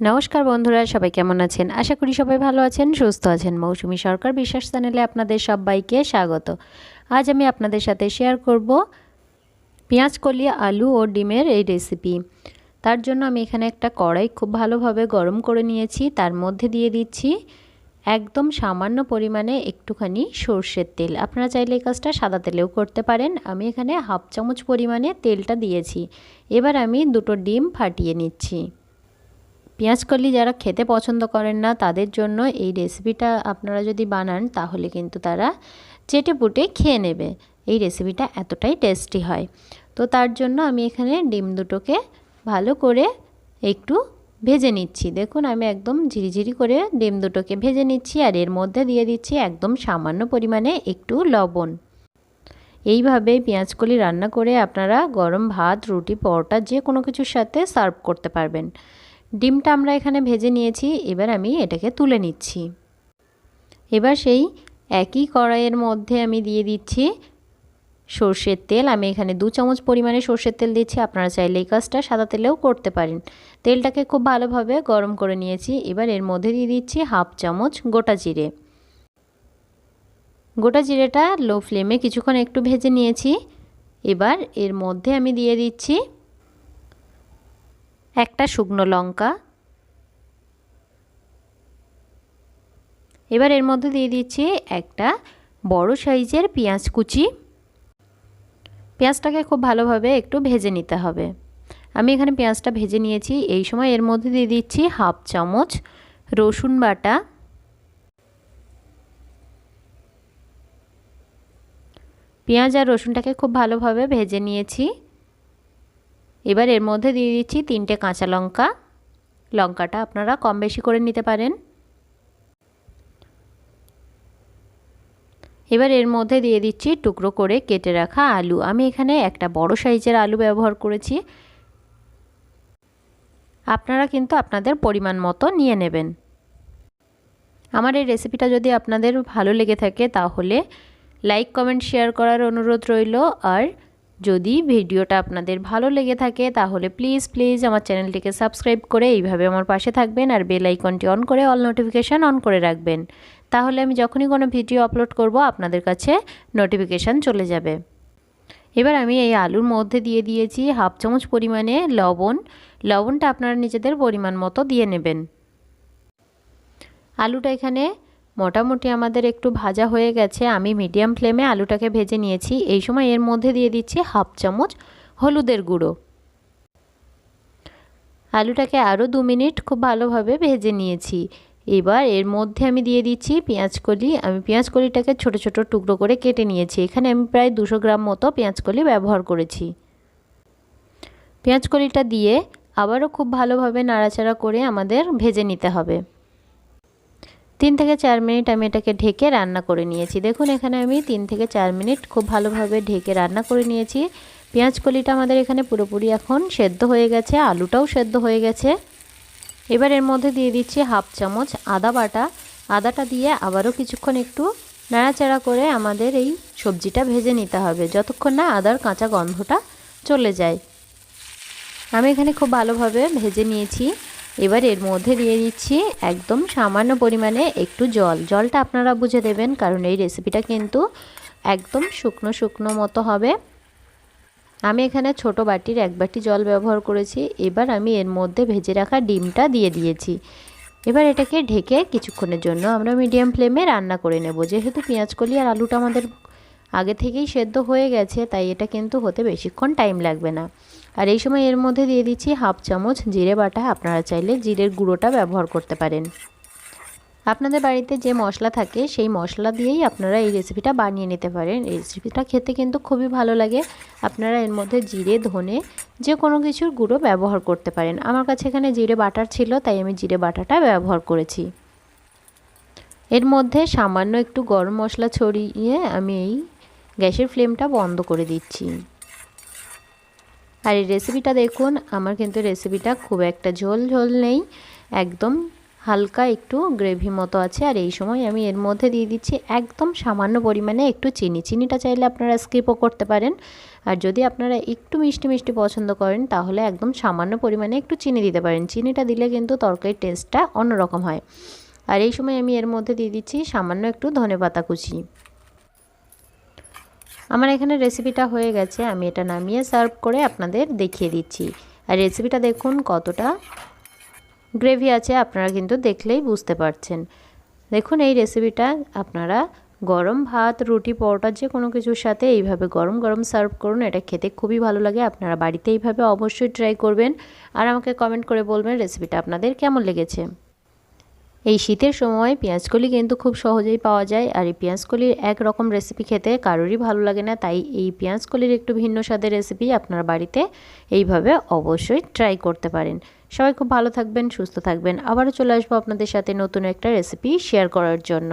নমস্কার বন্ধুরা, সবাই কেমন আছেন? আশা করি সবাই ভালো আছেন, সুস্থ আছেন। মৌসুমি সরকার বিশ্বাস চ্যানেলে আপনাদের সবাইকে স্বাগত। আজ আমি আপনাদের সাথে শেয়ার করব পেঁয়াজকলি, আলু ও ডিমের এই রেসিপি। তার জন্য আমি এখানে একটা কড়াই খুব ভালোভাবে গরম করে নিয়েছি। তার মধ্যে দিয়ে দিচ্ছি একদম সামান্য পরিমাণে একটুখানি সর্ষের তেল। আপনারা চাইলে এই কাজটা সাদা তেলেও করতে পারেন। আমি এখানে হাফ চামচ পরিমাণে তেলটা দিয়েছি। এবার আমি দুটো ডিম ফাটিয়ে নিচ্ছি। পেঁয়াজকলি যারা খেতে পছন্দ করেন না তাদের জন্য এই রেসিপিটা আপনারা যদি বানান তাহলে কিন্তু তারা চেটেপুটে খেয়ে নেবে। এই রেসিপিটা এতটাই টেস্টি হয়। তো তার জন্য আমি এখানে ডিম দুটোকে ভালো করে একটু ভেজে নিচ্ছি। দেখুন আমি একদম ঝিরিঝিরি করে ডিম দুটোকে ভেজে নিচ্ছি, আর এর মধ্যে দিয়ে দিচ্ছি একদম সামান্য পরিমাণে একটু লবণ। এইভাবে পেঁয়াজকলি রান্না করে আপনারা গরম ভাত, রুটি, পরোটা যে কোনো কিছুর সাথে সার্ভ করতে পারবেন। ডিমটা আমরা এখানে ভেজে নিয়েছি, এবার আমি এটাকে তুলে নিচ্ছি। এবার সেই একই কড়াইয়ের মধ্যে আমি দিয়ে দিচ্ছি সর্ষের তেল। আমি এখানে 2 চামচ পরিমাণে সর্ষের তেল দিচ্ছি। আপনারা চাইলে এই কাজটা সাদা তেলেও করতে পারেন। তেলটাকে খুব ভালোভাবে গরম করে নিয়েছি। এবার এর মধ্যে দিয়ে দিচ্ছি হাফ চামচ গোটা জিরে। গোটা জিরেটা লো ফ্লেমে কিছুক্ষণ একটু ভেজে নিয়েছি। এবার এর মধ্যে আমি দিয়ে দিচ্ছি একটা শুকনো লঙ্কা। এবার এর মধ্যে দিয়ে দিচ্ছি একটা বড় সাইজের পেঁয়াজ কুচি। পেঁয়াজটাকে খুব ভালোভাবে একটু ভেজে নিতে হবে। আমি এখানে পেঁয়াজটা ভেজে নিয়েছি। এই সময় এর মধ্যে দিয়ে দিচ্ছি হাফ চামচ রসুন বাটা। পেঁয়াজ আর রসুনটাকে খুব ভালোভাবে ভেজে নিয়েছি। এবার এর মধ্যে দিয়ে দিচ্ছি 3টে কাঁচা লঙ্কা। লঙ্কাটা আপনারা কম বেশি করে নিতে পারেন। এবার এর মধ্যে দিয়ে দিচ্ছি টুকরো করে কেটে রাখা আলু। আমি এখানে একটা বড় সাইজের আলু ব্যবহার করেছি। আপনারা কিন্তু আপনাদের পরিমাণ মতো নিয়ে নেবেন। আমার এই রেসিপিটা যদি আপনাদের ভালো লেগে থাকে তাহলে লাইক, কমেন্ট, শেয়ার করার অনুরোধ রইল। আর যদি ভিডিওটা আপনাদের ভালো লেগে থাকে তাহলে প্লিজ আমার চ্যানেলটিকে সাবস্ক্রাইব করে এইভাবে আমার পাশে থাকবেন, আর বেল আইকনটি অন করে অল নোটিফিকেশান অন করে রাখবেন। তাহলে আমি যখনই কোনো ভিডিও আপলোড করব আপনাদের কাছে নোটিফিকেশান চলে যাবে। এবার আমি এই আলুর মধ্যে দিয়ে দিয়েছি হাফ চামচ পরিমাণে লবণ। লবণটা আপনারা নিজেদের পরিমাণ মতো দিয়ে নেবেন। আলুটা এখানে মোটামুটি আমাদের একটু ভাজা হয়ে গেছে। আমি মিডিয়াম ফ্লেমে আলুটাকে ভেজে নিয়েছি। এই সময় এর মধ্যে দিয়ে দিচ্ছি হাফ চামচ হলুদের গুঁড়ো। আলুটাকে আরও 2 মিনিট খুব ভালোভাবে ভেজে নিয়েছি। এবার এর মধ্যে আমি দিয়ে দিচ্ছি পেঁয়াজকলি। আমি পেঁয়াজকলিটাকে ছোট ছোট টুকরো করে কেটে নিয়েছি। এখানে আমি প্রায় 200 গ্রাম মতো পেঁয়াজকলি ব্যবহার করেছি। পেঁয়াজকলিটা দিয়ে আবারও খুব ভালোভাবে নাড়াচাড়া করে আমাদের ভেজে নিতে হবে। 3 থেকে 4 মিনিট আমি এটাকে ঢেকে রান্না করে নিয়েছি। দেখুন এখানে আমি 3 থেকে 4 মিনিট খুব ভালোভাবে ঢেকে রান্না করে নিয়েছি। পেঁয়াজকলিটা আমাদের এখানে পুরোপুরি এখন সেদ্ধ হয়ে গেছে, আলুটাও সেদ্ধ হয়ে গেছে। এবার এর মধ্যে দিয়ে দিচ্ছি হাফ চামচ আদা বাটা। আদাটা দিয়ে আবারও কিছুক্ষণ একটু নাড়াচাড়া করে আমাদের এই সবজিটা ভেজে নিতে হবে যতক্ষণ না আদার কাঁচা গন্ধটা চলে যায়। আমি এখানে খুব ভালোভাবে ভেজে নিয়েছি। এবার এর মধ্যে দিয়ে দিচ্ছি একদম সামান্য পরিমাণে একটু জল। জলটা আপনারা বুঝে দেবেন, কারণ এই রেসিপিটা কিন্তু একদম শুকনো শুকনো মতো হবে। আমি এখানে ছোট বাটির 1 বাটি জল ব্যবহার করেছি। এবার আমি এর মধ্যে ভেজে রাখা ডিমটা দিয়ে দিয়েছি। এবার এটাকে ঢেকে কিছুক্ষণের জন্য আমরা মিডিয়াম ফ্লেমে রান্না করে নেব। যেহেতু পেঁয়াজকলি আর আলুটা আমাদের আগে থেকেই সেদ্ধ হয়ে গেছে, তাই এটা কিন্তু হতে বেশিক্ষণ টাইম লাগবে না। আর এই সময় এর মধ্যে দিয়ে দিচ্ছি হাফ চামচ জিরে বাটা। আপনারা চাইলে জিরের গুঁড়োটা ব্যবহার করতে পারেন। আপনাদের বাড়িতে যে মশলা থাকে সেই মশলা দিয়েই আপনারা এই রেসিপিটা বানিয়ে নিতে পারেন। এই রেসিপিটা খেতে কিন্তু খুবই ভালো লাগে। আপনারা এর মধ্যে জিরে, ধনে যে কোনো কিছুর গুঁড়ো ব্যবহার করতে পারেন। আমার কাছে এখানে জিরে বাটার ছিল, তাই আমি জিরে বাটাটা ব্যবহার করেছি। এর মধ্যে সামান্য একটু গরম মশলা ছড়িয়ে আমি এই গ্যাসের ফ্লেমটা বন্ধ করে দিচ্ছি। আর এই রেসিপিটা দেখুন, আমার কিন্তু রেসিপিটা খুব একটা ঝোল ঝোল নেই, একদম হালকা একটু গ্রেভি মতো আছে। আর এই সময় আমি এর মধ্যে দিয়ে দিচ্ছি একদম সামান্য পরিমাণে একটু চিনি। চিনিটা চাইলে আপনারা স্কিপও করতে পারেন। আর যদি আপনারা একটু মিষ্টি মিষ্টি পছন্দ করেন তাহলে একদম সামান্য পরিমাণে একটু চিনি দিতে পারেন। চিনিটা দিলে কিন্তু তরকারির টেস্টটা অন্যরকম হয়। আর এই সময় আমি এর মধ্যে দিয়ে দিচ্ছি সামান্য একটু ধনেপাতা কুচি। আমার এখানে রেসিপিটা হয়ে গেছে, আমি এটা নামিয়ে সার্ভ করে আপনাদের দেখিয়ে দিচ্ছি। আর রেসিপিটা দেখুন কতটা গ্রেভি আছে, আপনারা কিন্তু দেখলেই বুঝতে পারছেন। দেখুন এই রেসিপিটা আপনারা গরম ভাত, রুটি, পরোটা যে কোনো কিছুর সাথে এইভাবে গরম গরম সার্ভ করুন। এটা খেতে খুবই ভালো লাগে। আপনারা বাড়িতে এইভাবে অবশ্যই ট্রাই করবেন আর আমাকে কমেন্ট করে বলবেন রেসিপিটা আপনাদের কেমন লেগেছে। এই শীতের সময় পেঁয়াজকলি কিন্তু খুব সহজেই পাওয়া যায়। আর এই পেঁয়াজকলির একরকম রেসিপি খেতে কারোরই ভালো লাগে না, তাই এই পেঁয়াজকলির একটু ভিন্ন স্বাদের রেসিপি আপনারা বাড়িতে এইভাবে অবশ্যই ট্রাই করতে পারেন। সবাই খুব ভালো থাকবেন, সুস্থ থাকবেন। আবারও চলে আসবো আপনাদের সাথে নতুন একটা রেসিপি শেয়ার করার জন্য।